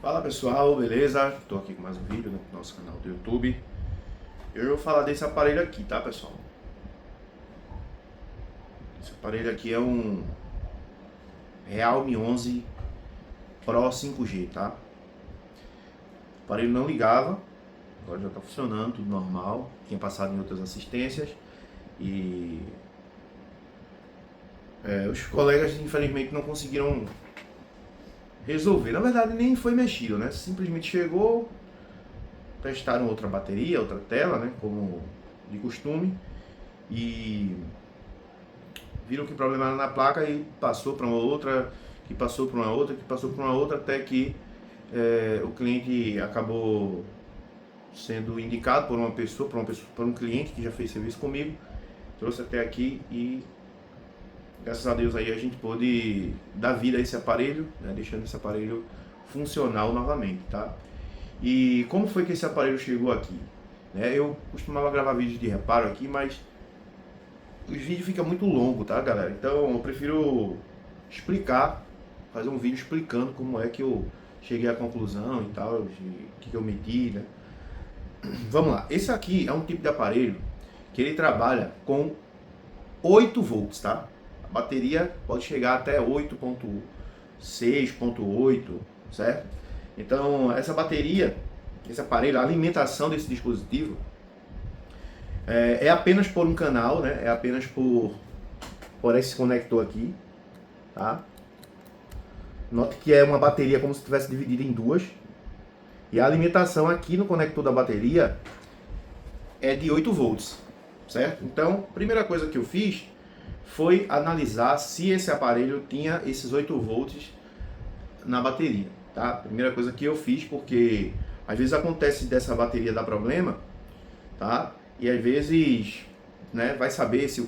Fala pessoal, beleza? Estou aqui com mais um vídeo no nosso canal do YouTube. Eu vou falar desse aparelho aqui, tá pessoal? Esse aparelho aqui é um Realme 11 Pro 5G, tá? O aparelho não ligava, agora já está funcionando, tudo normal. Tinha passado em outras assistências e os colegas infelizmente não conseguiram resolver. Na verdade nem foi mexido, né? Simplesmente chegou, testaram outra bateria, outra tela, né? Como de costume, e viram que o problema era na placa e passou para uma outra, que passou para uma outra, que passou para uma outra, até que o cliente acabou sendo indicado por uma pessoa, por um cliente que já fez serviço comigo, trouxe até aqui e graças a Deus aí a gente pôde dar vida a esse aparelho, né, deixando esse aparelho funcional novamente, tá? E como foi que esse aparelho chegou aqui? Eu costumava gravar vídeos de reparo aqui, mas os vídeos ficam muito longos, tá, galera? Então eu prefiro explicar, fazer um vídeo explicando como é que eu cheguei à conclusão e tal, o que eu medi, né? Vamos lá, esse aqui é um tipo de aparelho que ele trabalha com 8 volts, tá? A bateria pode chegar até 8.6.8, certo? Então essa bateria, esse aparelho, a alimentação desse dispositivo é apenas por um canal, né? É apenas por esse conector aqui, tá? Note que é uma bateria como se tivesse dividida em duas. E a alimentação aqui no conector da bateria é de 8 volts, certo? Então, a primeira coisa que eu fiz foi analisar se esse aparelho tinha esses 8 volts na bateria, tá? Primeira coisa que eu fiz, porque às vezes acontece dessa bateria dar problema, tá? E às vezes, né, vai saber se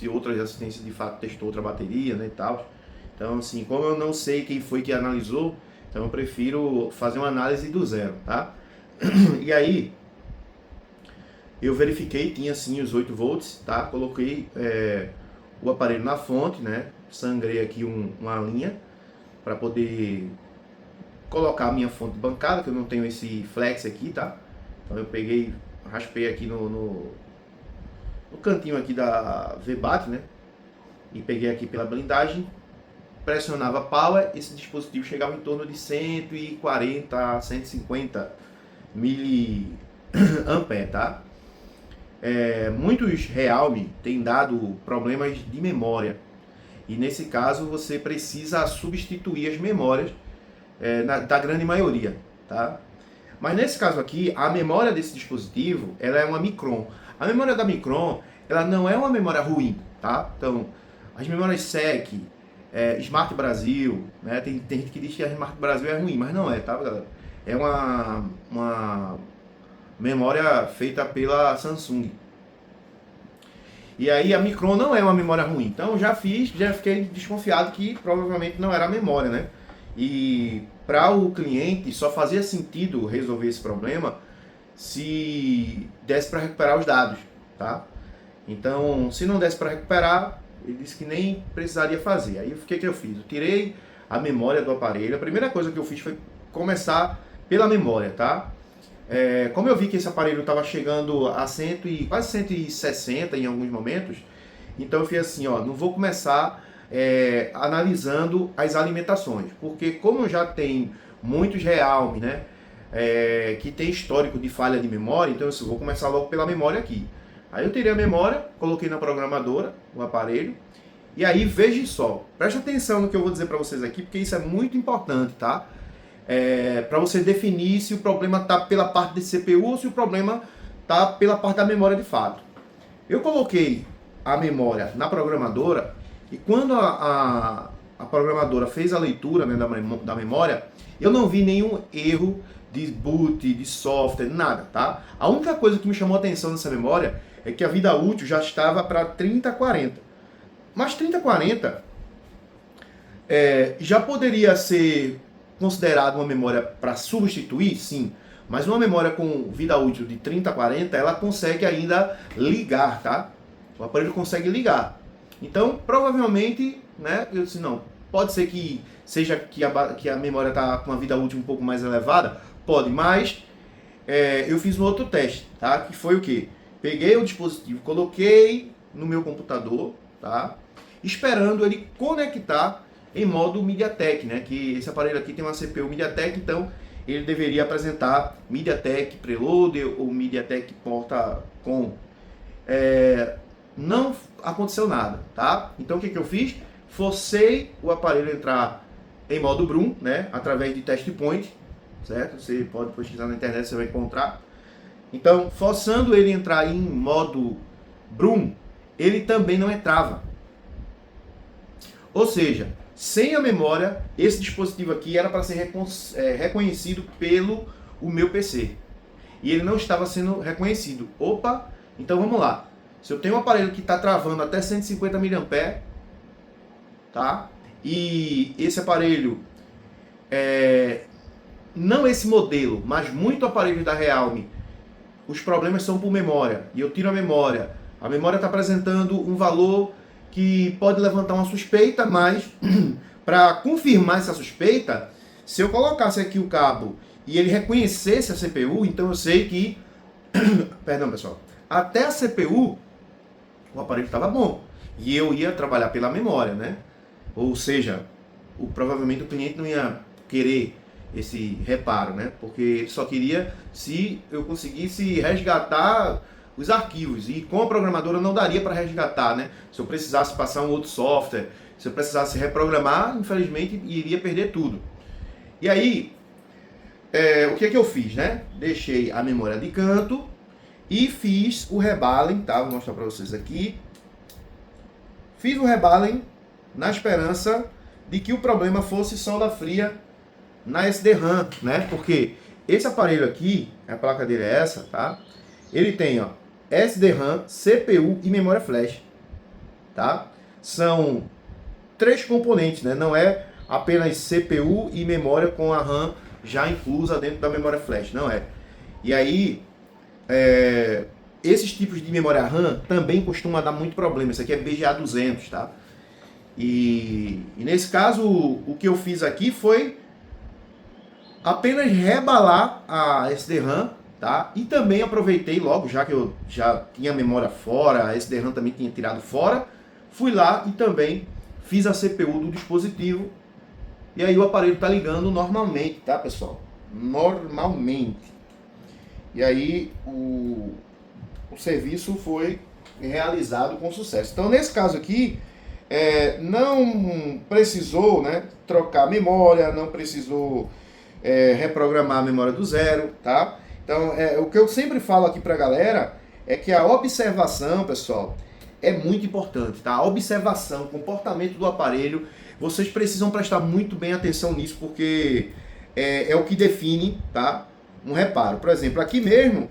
outras assistências de fato testou outra bateria, né, e tal. Então, assim, como eu não sei quem foi que analisou, então eu prefiro fazer uma análise do zero, tá? E aí, eu verifiquei, tinha sim os 8 volts, tá? Coloquei o aparelho na fonte, né? Sangrei aqui uma linha para poder colocar a minha fonte bancada, que eu não tenho esse flex aqui, tá? Então eu peguei, raspei aqui no cantinho aqui da VBAT, né? E peguei aqui pela blindagem, pressionava power, esse dispositivo chegava em torno de 140, 150 miliampere, tá? Muitos Realme têm dado problemas de memória e nesse caso você precisa substituir as memórias da grande maioria, tá? Mas nesse caso aqui, a memória desse dispositivo ela é uma Micron. A memória da Micron ela não é uma memória ruim, tá? Então, as memórias SEC, Smart Brasil, né? Tem gente que diz que a Smart Brasil é ruim, mas não é, tá, galera? É uma memória feita pela Samsung. E aí a Micron não é uma memória ruim. Então já fiquei desconfiado que provavelmente não era a memória, né? E para o cliente só fazia sentido resolver esse problema se desse para recuperar os dados, tá? Então, se não desse para recuperar, ele disse que nem precisaria fazer. Aí o que eu fiz? Eu tirei a memória do aparelho. A primeira coisa que eu fiz foi começar pela memória, tá? Como eu vi que esse aparelho estava chegando a quase 160 em alguns momentos, então eu fiz assim, ó, não vou começar analisando as alimentações, porque como já tem muitos Realme, né, que tem histórico de falha de memória, então eu vou começar logo pela memória aqui. Aí eu tirei a memória, coloquei na programadora, o aparelho, e aí veja só, preste atenção no que eu vou dizer para vocês aqui, porque isso é muito importante, tá? Para você definir se o problema está pela parte de CPU ou se o problema está pela parte da memória de fato. Eu coloquei a memória na programadora e quando a programadora fez a leitura, né, da memória, eu não vi nenhum erro de boot, de software, nada, tá? A única coisa que me chamou a atenção nessa memória é que a vida útil já estava para 3040. Mas 3040 já poderia ser considerado uma memória para substituir, sim, mas uma memória com vida útil de 30 a 40, ela consegue ainda ligar, tá? O aparelho consegue ligar. Então, provavelmente, né, eu disse, não, Pode ser que seja que a memória está com uma vida útil um pouco mais elevada, pode, mas eu fiz um outro teste, tá? Que foi o quê? Peguei o dispositivo, coloquei no meu computador, tá? Esperando ele conectar em modo MediaTek, né? Que esse aparelho aqui tem uma CPU MediaTek, então ele deveria apresentar MediaTek Preloader ou MediaTek Porta-Com. Não aconteceu nada, tá? Então o que eu fiz? Forcei o aparelho a entrar em modo Brum, né? Através de test point, certo? Você pode pesquisar na internet, você vai encontrar. Então, forçando ele a entrar em modo Brum, ele também não entrava. Ou seja, sem a memória, esse dispositivo aqui era para ser reconhecido pelo o meu PC. E ele não estava sendo reconhecido. Opa, então vamos lá. Se eu tenho um aparelho que está travando até 150 mAh, tá? E esse aparelho, não esse modelo, mas muito aparelho da Realme, os problemas são por memória. E eu tiro a memória está apresentando um valor que pode levantar uma suspeita, mas para confirmar essa suspeita, se eu colocasse aqui o cabo e ele reconhecesse a CPU, então eu sei que, perdão pessoal, até a CPU o aparelho estava bom e eu ia trabalhar pela memória, né? Ou seja, provavelmente o cliente não ia querer esse reparo, né? Porque ele só queria se eu conseguisse resgatar os arquivos, e com a programadora não daria para resgatar, né? Se eu precisasse passar um outro software, se eu precisasse reprogramar, infelizmente iria perder tudo. E aí, o que eu fiz, né? Deixei a memória de canto e fiz o rebalem, tá? Vou mostrar para vocês aqui. Fiz o rebalem na esperança de que o problema fosse solda fria na SDRAM, né? Porque esse aparelho aqui, a placa dele é essa, tá? Ele tem, ó, SDRAM, CPU e memória flash, tá? São 3 componentes, né? Não é apenas CPU e memória com a RAM já inclusa dentro da memória flash, não é. E aí, esses tipos de memória RAM também costumam dar muito problema. Isso aqui é BGA200, tá? E nesse caso, o que eu fiz aqui foi apenas rebalar a SDRAM, tá? E também aproveitei logo, já que eu já tinha a memória fora, a SDRAM também tinha tirado fora, fui lá e também fiz a CPU do dispositivo. E aí o aparelho está ligando normalmente, tá, pessoal? Normalmente. E aí o serviço foi realizado com sucesso. Então, nesse caso aqui, não precisou, né, trocar a memória, não precisou reprogramar a memória do zero, tá? Então, o que eu sempre falo aqui pra galera é que a observação, pessoal, é muito importante, tá? A observação, o comportamento do aparelho, vocês precisam prestar muito bem atenção nisso, porque é o que define, tá, um reparo. Por exemplo, aqui mesmo,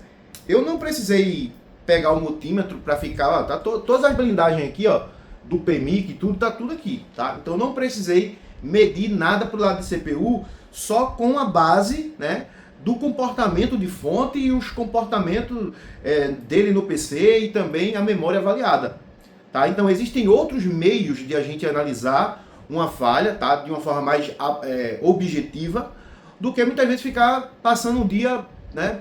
eu não precisei pegar o multímetro para ficar, ó, tá, todas as blindagens aqui, ó, do PMIC, tudo, tá tudo aqui, tá? Então, eu não precisei medir nada pro lado de CPU, só com a base, né, do comportamento de fonte e os comportamentos dele no PC e também a memória avaliada, tá? Então existem outros meios de a gente analisar uma falha, tá, de uma forma mais objetiva, do que muitas vezes ficar passando um dia, né,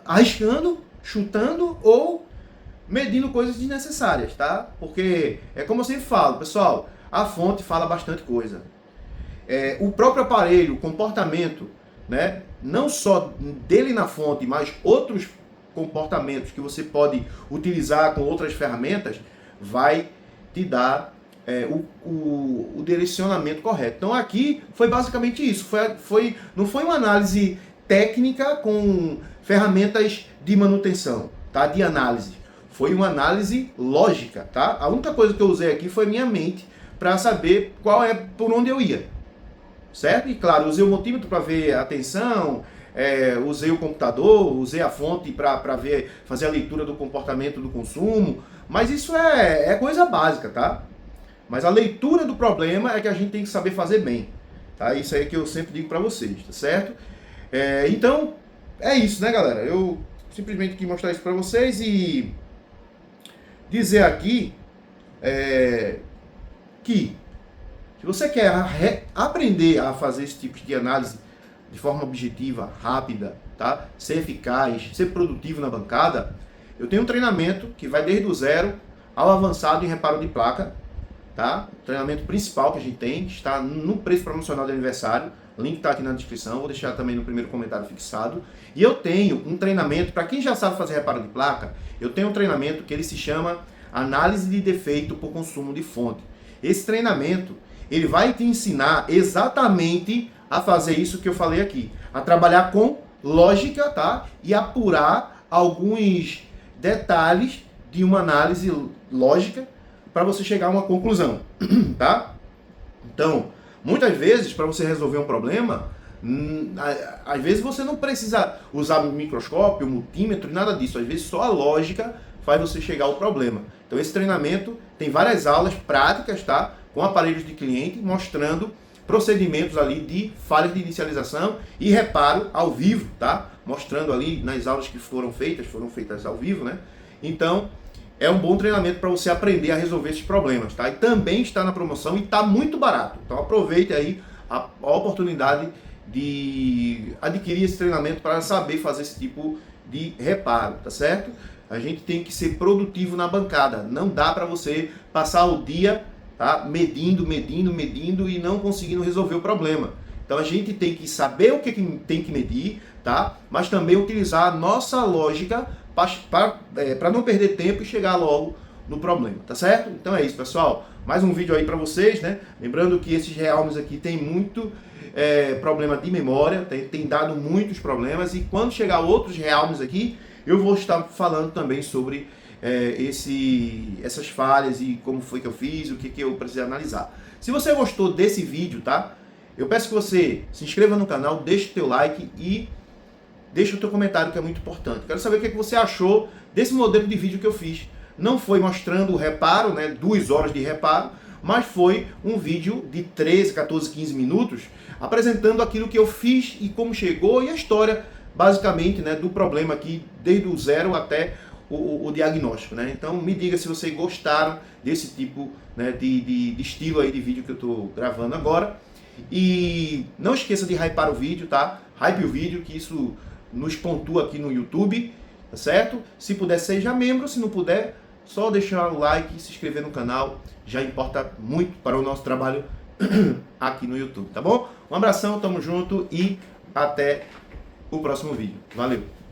arriscando, chutando ou medindo coisas desnecessárias, tá? Porque é como eu sempre falo, pessoal, a fonte fala bastante coisa. O próprio aparelho, o comportamento, né, não só dele na fonte, mas outros comportamentos que você pode utilizar com outras ferramentas, vai te dar o direcionamento correto. Então aqui foi basicamente isso. Não foi uma análise técnica com ferramentas de manutenção, tá? De análise. Foi uma análise lógica, tá? A única coisa que eu usei aqui foi minha mente para saber por onde eu ia. Certo? E claro, usei o multímetro para ver a tensão, usei o computador, usei a fonte para fazer a leitura do comportamento do consumo, mas isso é coisa básica, tá? Mas a leitura do problema é que a gente tem que saber fazer bem, tá? Isso aí que eu sempre digo para vocês, tá certo? Então, é isso, né, galera? Eu simplesmente quis mostrar isso para vocês e dizer aqui que Se você quer aprender a fazer esse tipo de análise de forma objetiva, rápida, tá? Ser eficaz, ser produtivo na bancada, eu tenho um treinamento que vai desde o zero ao avançado em reparo de placa, tá? O treinamento principal que a gente tem, está no preço promocional de aniversário, o link está aqui na descrição, vou deixar também no primeiro comentário fixado. E eu tenho um treinamento, para quem já sabe fazer reparo de placa, eu tenho um treinamento que ele se chama Análise de Defeito por Consumo de Fonte. Esse treinamento, ele vai te ensinar exatamente a fazer isso que eu falei aqui, a trabalhar com lógica, tá? E apurar alguns detalhes de uma análise lógica para você chegar a uma conclusão, tá? Então, muitas vezes, para você resolver um problema, às vezes você não precisa usar microscópio, multímetro e nada disso. Às vezes só a lógica faz você chegar ao problema. Então esse treinamento tem várias aulas práticas, tá? Com aparelhos de cliente, mostrando procedimentos ali de falhas de inicialização e reparo ao vivo, tá? Mostrando ali nas aulas que foram feitas ao vivo, né? Então, é um bom treinamento para você aprender a resolver esses problemas, tá? E também está na promoção e está muito barato. Então aproveite aí a oportunidade de adquirir esse treinamento para saber fazer esse tipo de reparo, tá certo? A gente tem que ser produtivo na bancada. Não dá para você passar o dia, tá, medindo e não conseguindo resolver o problema. Então a gente tem que saber o que tem que medir, tá? Mas também utilizar a nossa lógica para não perder tempo e chegar logo no problema, tá certo? Então é isso, pessoal. Mais um vídeo aí para vocês, né? Lembrando que esses Realmes aqui tem muito problema de memória, tem dado muitos problemas, e quando chegar outros Realmes aqui, eu vou estar falando também sobre essas falhas e como foi que eu fiz, o que eu precisei analisar. Se você gostou desse vídeo, tá? Eu peço que você se inscreva no canal, deixe o teu like e deixa o teu comentário, que é muito importante. Quero saber o que você achou desse modelo de vídeo que eu fiz. Não foi mostrando o reparo, né, 2 horas de reparo, mas foi um vídeo de 13, 14, 15 minutos, apresentando aquilo que eu fiz e como chegou e a história, basicamente, né, do problema aqui, desde o zero até o diagnóstico, né? Então me diga se vocês gostaram desse tipo, né, de estilo aí de vídeo que eu estou gravando agora. E não esqueça de hypar o vídeo, tá? Hype o vídeo, que isso nos pontua aqui no YouTube, tá certo? Se puder, seja membro. Se não puder, só deixar o like e se inscrever no canal. Já importa muito para o nosso trabalho aqui no YouTube, tá bom? Um abração, tamo junto e até o próximo vídeo. Valeu!